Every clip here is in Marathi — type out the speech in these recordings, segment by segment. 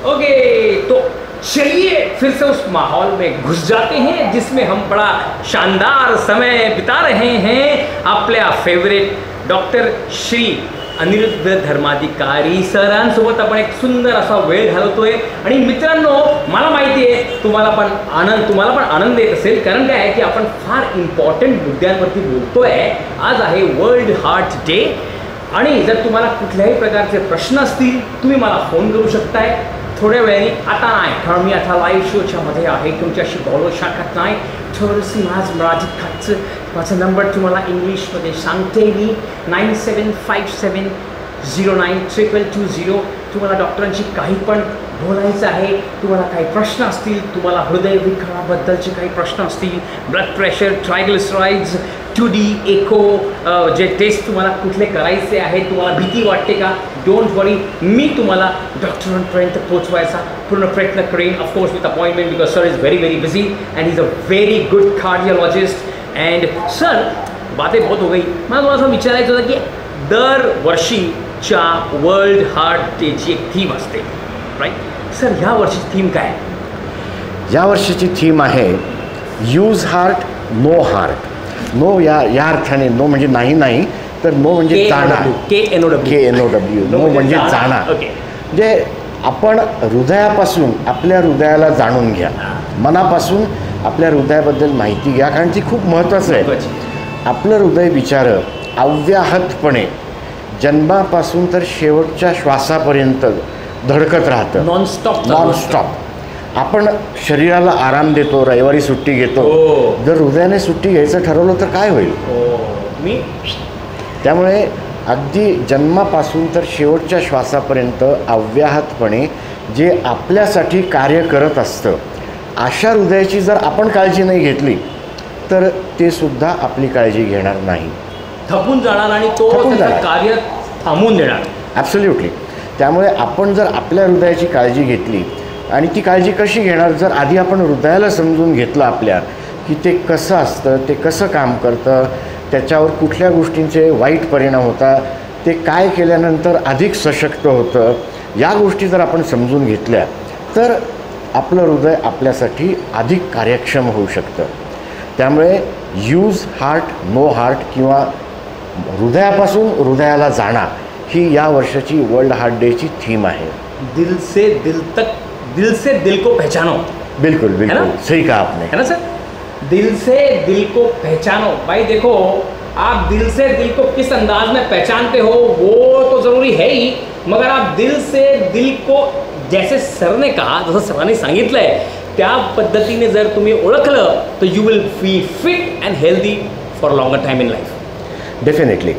ओके, तो चलिए फिर से उस माहौल में घुस जाते हैं जिसमें हम बड़ा शानदार समय बिता रहे हैं आपल्या फेवरेट डॉक्टर श्री अनिरुद्ध धर्माधिकारी सरांसोबत आपण एक सुंदर असा वेळ घालवतोय. आणि मित्रांनो, मला माहिती आहे तुम्हाला पण आनंद येत असेल, कारण काय आहे की आपण फार इम्पॉर्टंट मुद्द्यांवरती बोलतोय. आज आहे वर्ल्ड हार्ट डे. आणि जर तुम्हाला कुठल्याही प्रकारचे प्रश्न असतील तुम्ही मला फोन करू शकताय थोड्या वेळाने. आता नाही, कारण मी आता लाईव्ह शोच्या मध्ये आहे, तुमच्याशी बोलू शकत नाही. थोडंसं मराठीत खायचं. माझा नंबर तुम्हाला इंग्लिशमध्ये सांगते मी, 9757092220. तुम्हाला डॉक्टरांशी काही पण बोलायचं आहे, तुम्हाला काही प्रश्न असतील, तुम्हाला हृदयविकाराबद्दलचे काही प्रश्न असतील, ब्लड प्रेशर, ट्रायग्लिसराइड्स, 2D एको जे टेस्ट तुम्हाला कुठले करायचे आहेत, तुम्हाला भीती वाटते का, डोंट वरी, मी तुम्हाला डॉक्टरांपर्यंत पोहोचवायचा पूर्ण प्रयत्न करेन. Of course with appointment, because sir is very very busy end is a very good cardiologist. End sir, बातें बहुत हो गई. मला तुम्हाला असं विचारायचं होतं की दरवर्षीच्या वर्ल्ड हार्ट डेची एक थीम असते, राईट? सर, ह्या वर्षीची थीम काय आहे? या वर्षीची थीम आहे use heart know heart. Know या अर्थाने, नो म्हणजे नाही तर नो म्हणजे जाणा, KNOW. नो म्हणजे जाणा. म्हणजे आपण हृदयापासून आपल्या हृदयाला जाणून घ्या, मनापासून आपल्या हृदयाबद्दल माहिती घ्या, कारण ती खूप महत्त्वाचं आहे. आपलं हृदय बिचारं अव्याहतपणे जन्मापासून तर शेवटच्या श्वासापर्यंत धडकत राहतं, नॉनस्टॉप. आपण शरीराला आराम देतो, रविवारी सुट्टी घेतो. जर हृदयाने सुट्टी घ्यायचं ठरवलं तर काय होईल? त्यामुळे अगदी जन्मापासून तर शेवटच्या श्वासापर्यंत अव्याहतपणे जे आपल्यासाठी कार्य करत असतं, अशा हृदयाची जर आपण काळजी नाही घेतली तर ते सुद्धा आपली काळजी घेणार नाही, थकून जाणार आणि तो कार्य थांबवून देणार. ॲब्सोल्युटली. त्यामुळे आपण जर आपल्या हृदयाची काळजी घेतली, आणि ती काळजी कशी घेणार, जर आधी आपण हृदयाला समजून घेतलं आपल्या की ते कसं असतं, ते कसं काम करतं, त्याच्यावर कुठल्या गोष्टींचे वाईट परिणाम होतात, ते काय केल्यानंतर अधिक सशक्त होतं, या गोष्टी जर आपण समजून घेतल्या तर आपलं हृदय आपल्यासाठी अधिक कार्यक्षम होऊ शकतं. त्यामुळे यूज हार्ट नो हार्ट किंवा हृदयापासून हृदयाला जाणा ही या वर्षाची वर्ल्ड हार्ट डेची थीम आहे. दिल से दिल तक, दिल से दिल को पहचानो. बिल्कुल बिल्कुल सही कहा आपने, है ना सर? दिल से दिल को पहचानो. भाई देखो, आप दिल से दिल को किस अंदाज में पहचानते हो वो तो ज़रूरी है ही, मगर आप दिल से दिल को, जैसे सर ने कहा, जसं सरांनी सांगितलं आहे त्या पद्धतीने जर तुम्ही ओळखलं तर you will be fit and healthy for longer time in life. Definitely.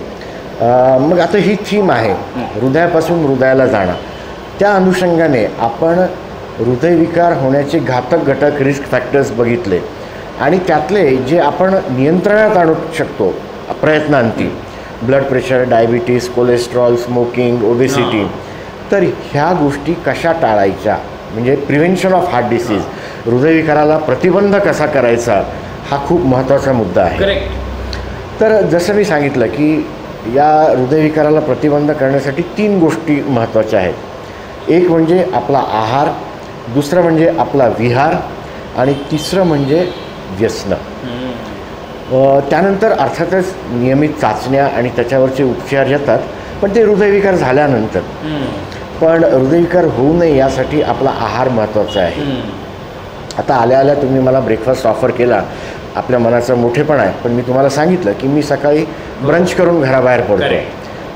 मग आता ही थीम आहे हृदयापासून हृदयाला जाणं. त्या अनुषंगाने आपण हृदयविकार होण्याचे घातक घटक, रिस्क फॅक्टर्स बघितले, आणि त्यातले जे आपण नियंत्रणात आणू शकतो प्रयत्नांती, blood pressure, diabetes, cholesterol, smoking, obesity, तर ह्या गोष्टी कशा टाळायच्या, म्हणजे प्रिव्हेन्शन ऑफ हार्ट डिसीज, हृदयविकाराला प्रतिबंध कसा करायचा, हा खूप महत्त्वाचा मुद्दा आहे. करेक्ट. तर जसं मी सांगितलं की या हृदयविकाराला प्रतिबंध करण्यासाठी 3 गोष्टी महत्त्वाच्या आहेत. एक म्हणजे आपला आहार, दुसरं म्हणजे आपला विहार, आणि तिसरं म्हणजे व्यसन. त्यानंतर अर्थातच नियमित चाचण्या आणि त्याच्यावरचे उपचार येतात, पण ते हृदयविकार झाल्यानंतर. पण हृदयविकार होऊ नये यासाठी आपला आहार महत्त्वाचा आहे. आता आल्या तुम्ही मला ब्रेकफास्ट ऑफर केला, आपल्या मनाचा मोठेपणा आहे, पण मी तुम्हाला सांगितलं की मी सकाळी ब्रंच करून घराबाहेर पडतो.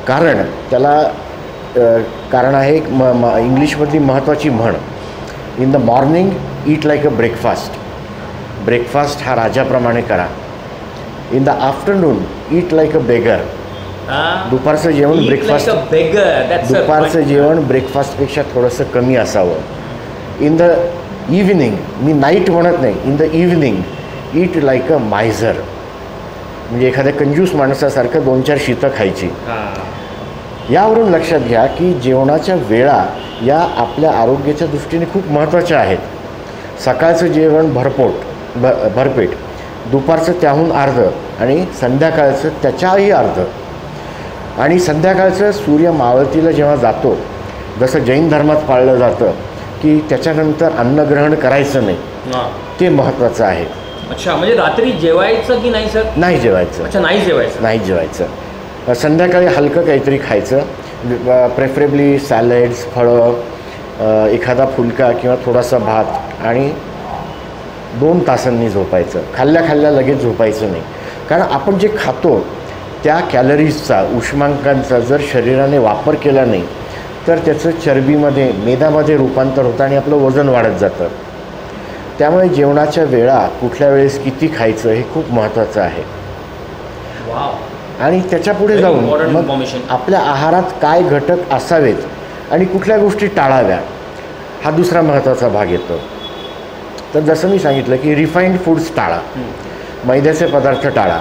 कारण त्याला कारण आहे एक इंग्लिशमधली महत्त्वाची म्हण, in the morning eat like a breakfast. Breakfast हा राजाप्रमाणे करा. In the afternoon eat like a beggar. दुपारचं जेवण दुपारचं जेवण ब्रेकफास्टपेक्षा थोडंसं कमी असावं. इन द इव्हिनिंग, मी नाईट म्हणत नाही, in the evening eat like a miser, म्हणजे एखाद्या कंजूस माणसासारखं 2-4 शीतं खायची. यावरून लक्षात घ्या की जेवणाच्या वेळा या आपल्या आरोग्याच्या दृष्टीने खूप महत्त्वाच्या आहेत. सकाळचं जेवण भरपेट, दुपारचं त्याहून अर्ध, आणि संध्याकाळचं त्याच्याही अर्ध. आणि संध्याकाळचं सूर्य मावळतीला जेव्हा जातो, जसं जैन धर्मात पाळलं जातं, की त्याच्यानंतर अन्नग्रहण करायचं नाही, ते महत्त्वाचं आहे. अच्छा, म्हणजे रात्री जेवायचं की नाही सर? नाही जेवायचं. अच्छा, नाही जेवायचं. नाही जेवायचं. संध्याकाळी हलकं काहीतरी खायचं, प्रेफरेबली सॅलड्स, फळं, एखादा फुलका किंवा थोडासा भात, आणि 2 तासांनी झोपायचं. खाल्ल्या लगेच झोपायचं नाही, कारण आपण जे खातो त्या कॅलरीजचा, उष्मांकांचा जर शरीराने वापर केला नाही तर त्याचं चरबीमध्ये, मेदामध्ये रूपांतर होतं आणि आपलं वजन वाढत जातं. त्यामुळे जेवणाच्या वेळा, कुठल्या वेळेस किती खायचं हे खूप महत्त्वाचं आहे. आणि त्याच्यापुढे जाऊन मग आपल्या आहारात काय घटक असावेत आणि कुठल्या गोष्टी टाळाव्या, हा दुसरा महत्त्वाचा भाग येतो. तर जसं मी सांगितलं की रिफाईंड फूड्स टाळा, मैद्याचे पदार्थ टाळा,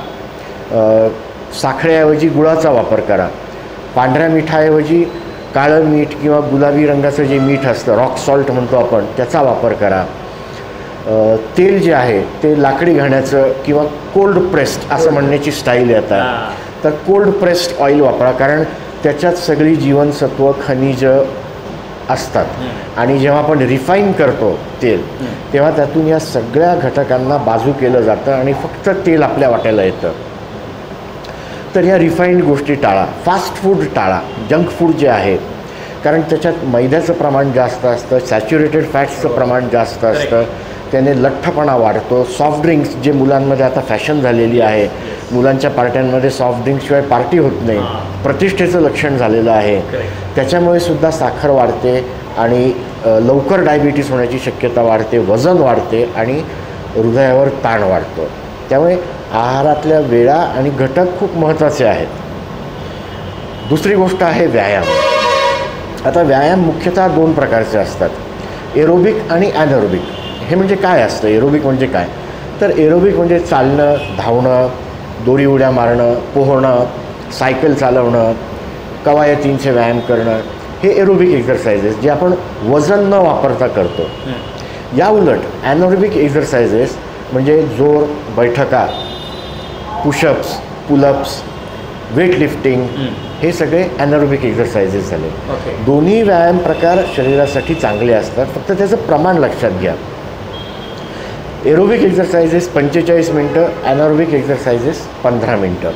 साखरेऐवजी गुळाचा वापर करा, पांढऱ्या मिठाऐवजी काळं मीठ किंवा गुलाबी रंगाचं जे मीठ असतं, रॉक सॉल्ट म्हणतो आपण, त्याचा वापर करा. तेल जे आहे ते लाकडी घाण्याचं किंवा कोल्ड प्रेस्ड असं म्हणण्याची स्टाईल येतात, तर कोल्ड प्रेस्ड ऑइल वापरा, कारण त्याच्यात सगळी जीवनसत्व, खनिज असतात. आणि जेव्हा आपण रिफाईन करतो तेल, तेव्हा त्यातून या सगळ्या घटकांना बाजू केलं जातं आणि फक्त तेल आपल्या वाट्याला येतं. तर या रिफाईंड गोष्टी टाळा. फास्ट फूड टाळा, जंक फूड जे आहे, कारण त्याच्यात मैद्याचं प्रमाण जास्त असतं, सॅच्युरेटेड फॅट्सचं प्रमाण जास्त असतं, त्याने लठ्ठपणा वाढतो. सॉफ्ट ड्रिंक्स, जे मुलांमध्ये आता फॅशन झालेली आहे, मुलांच्या पार्ट्यांमध्ये सॉफ्ट ड्रिंक्सशिवाय पार्टी होत नाही, प्रतिष्ठेचं लक्षण झालेलं आहे. त्याच्यामुळे सुद्धा साखर वाढते आणि लवकर डायबिटीस होण्याची शक्यता वाढते, वजन वाढते आणि हृदयावर ताण वाढतो. त्यामुळे आहारातल्या वेळा आणि घटक खूप महत्त्वाचे आहेत. दुसरी गोष्ट आहे व्यायाम. आता व्यायाम मुख्यतः 2 प्रकारचे असतात, एरोबिक आणि ॲनरोबिक. हे म्हणजे काय असतं? एरोबिक म्हणजे काय? तर एरोबिक म्हणजे चालणं, धावणं, दोरी उड्या मारणं, पोहणं, सायकल चालवणं, कवायतींचे व्यायाम करणं, हे एरोबिक एक्झरसाइजेस जे आपण वजन न वापरता करतो. या उलट ॲनरोबिक एक्झरसाइजेस म्हणजे जोर, बैठका, पुशअप्स, पुलअप्स, वेट लिफ्टिंग, हे सगळे ॲनरोबिक एक्झरसाइजेस झाले. दोन्ही व्यायाम प्रकार शरीरासाठी चांगले असतात, फक्त त्याचं प्रमाण लक्षात घ्या. एरोबिक एक्झरसाइजेस 45 मिनटं, ॲनरोबिक एक्झरसाइजेस 15 मिनटं.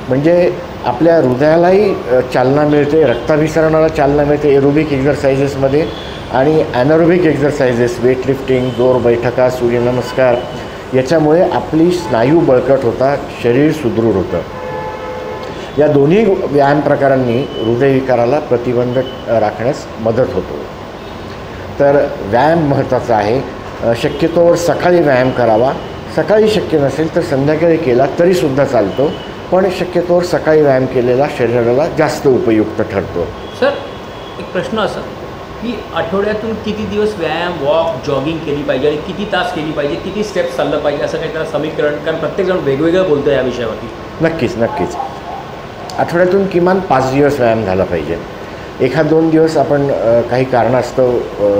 म्हणजे आपल्या हृदयालाही चालना मिळते, रक्ताभिसरणाला चालना मिळते एरोबिक एक्झरसाइजेसमध्ये. आणि ॲनरोबिक एक्झरसाइजेस, वेट लिफ्टिंग, जोर, बैठका, सूर्यनमस्कार, याच्यामुळे आपली स्नायू बळकट होतात, शरीर सुदृढ होतं. या दोन्ही व्यायाम प्रकारांनी हृदयविकाराला प्रतिबंध राखण्यास मदत होतो. तर व्यायाम महत्त्वाचा आहे. शक्यतोवर सकाळी व्यायाम करावा. सकाळी शक्य नसेल तर संध्याकाळी केला तरीसुद्धा चालतो, पण शक्यतोवर सकाळी व्यायाम केलेला शरीराला जास्त उपयुक्त ठरतो. सर, एक प्रश्न असा की आठवड्यातून किती दिवस व्यायाम, वॉक, जॉगिंग केली पाहिजे आणि किती तास केली पाहिजे, किती स्टेप्स चाललं पाहिजे, असं काही त्याला समीकरण? कारण प्रत्येकजण वेगवेगळं बोलतो या विषयावरती. नक्कीच. आठवड्यातून किमान 5 दिवस व्यायाम झाला पाहिजे. 1-2 दिवस आपण काही कारणास्तव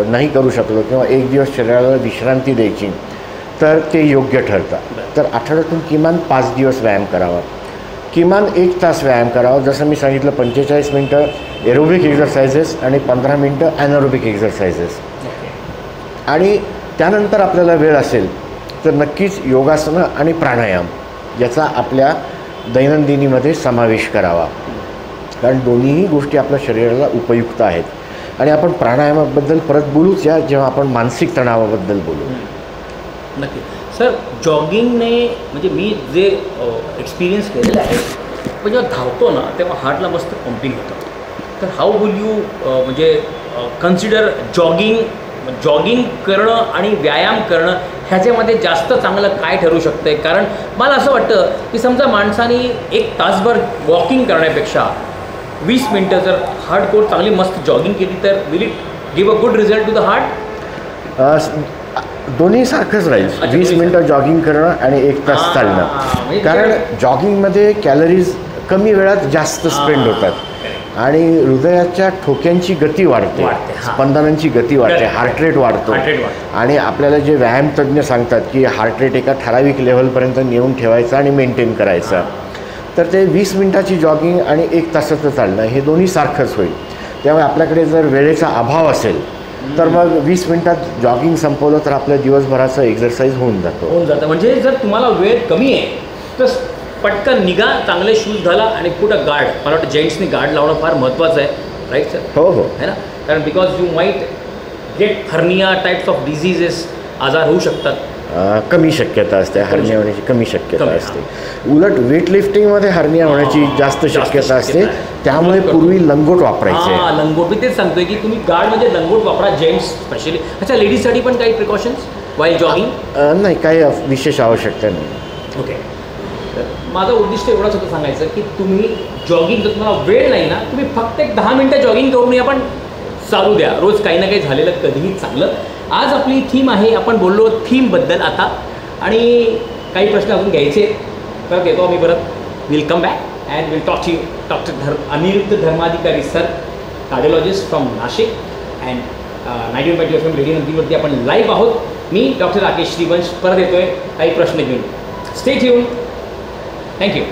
नाही करू शकलो किंवा 1 दिवस शरीराला विश्रांती द्यायची तर ते योग्य ठरतं. तर आठवड्यातून किमान 5 दिवस व्यायाम करावा. किमान 1 तास व्यायाम करावा. जसं मी सांगितलं, 45 मिनटं एरोबिक एक्झरसाइजेस आणि 15 मिनटं ॲनरोबिक एक्झरसाइजेस. आणि त्यानंतर आपल्याला वेळ असेल तर नक्कीच योगासनं आणि प्राणायाम याचा आपल्या दैनंदिनीमध्ये समावेश करावा, कारण दोन्हीही गोष्टी आपल्या शरीराला उपयुक्त आहेत. आणि आपण प्राणायामाबद्दल परत बोलूच या जेव्हा आपण मानसिक तणावाबद्दल बोलू. नक्की. सर, जॉगिंगने म्हणजे मी जे एक्सपिरियन्स केलेलं आहे, पण जेव्हा धावतो ना तेव्हा हार्टला मस्त पंपिंग होतं. तर हाऊ विल यू म्हणजे कन्सिडर जॉगिंग करणं आणि व्यायाम करणं ह्याच्यामध्ये जास्त चांगलं काय ठरू शकतं आहे? कारण मला असं वाटतं की समजा माणसाने 1 तासभर वॉकिंग करण्यापेक्षा 20 मिनटं जर हार्डकोर चांगली मस्त जॉगिंग केली तर will it give a good result to the heart? दोन्ही सारखंच राहील. 20 मिनटं जॉगिंग करणं आणि 1 तास चालणं. कारण जॉगिंगमध्ये कॅलरीज कमी वेळात जास्त स्पेंड होतात आणि हृदयाच्या ठोक्यांची गती वाढते, स्पंदनांची गती वाढते, हार्ट रेट वाढतो. आणि आपल्याला जे व्यायामतज्ञ सांगतात की हार्ट रेट एका ठराविक लेव्हलपर्यंत नेऊन ठेवायचा आणि मेंटेन करायचा, तर ते 20 मिनटाची जॉगिंग आणि 1 तासाचं चालणं हे दोन्ही सारखंच होईल. त्यामुळे आपल्याकडे जर वेळेचा अभाव असेल तर मग 20 मिनिटात जॉगिंग संपवलं तर आपल्या दिवसभराचं एक्झरसाईज होऊन जातं. म्हणजे जर तुम्हाला वेळ कमी आहे तर पटकन निघा, चांगले शूज घाला आणि कुठं गार्ड, मला वाटतं जेंट्सनी गार्ड लावणं फार महत्त्वाचं आहे, राईट सर? हो है ना, कारण because you might get hernia types of diseases, आजार होऊ शकतात. कमी शक्यता असते हर्निया होण्याची, कमी शक्यता असते. उलट वेटलिफ्टिंगमध्ये हर्निया होण्याची जास्त शक्यता असते. त्यामुळे पूर्वी लंगोट वापरायचे. लंगोट, मी तेच सांगतोय की तुम्ही गार्ड म्हणजे लंगोट वापरा, जेंट्स स्पेशली. अच्छा, लेडीजसाठी पण काही प्रिकॉशन्स वाईल जॉगिंग? नाही, काही विशेष आवश्यकता नाही. ओके. तर माझं उद्दिष्ट एवढंच होतं सांगायचं की तुम्ही जॉगिंग, जर तुम्हाला वेळ नाही ना, तुम्ही फक्त एक 10 मिनटं जॉगिंग करून आपण चालू द्या. रोज काही ना काही झालेलं कधीही चांगलं. आज आपली थीम आहे, आपण बोललो थीमबद्दल आता, आणि काही प्रश्न अजून घ्यायचे तर घेतो आम्ही परत. Will come back and will talk to doctor Anirudh Dharmadhikari sir, cardiologist from Nashik, and 91.2 FM radio नंदीवरती आपण लाईव्ह आहोत. मी डॉक्टर राकेश श्रीवंश परत येतोय काही प्रश्न घेऊन. Stay tune. थँक्यू.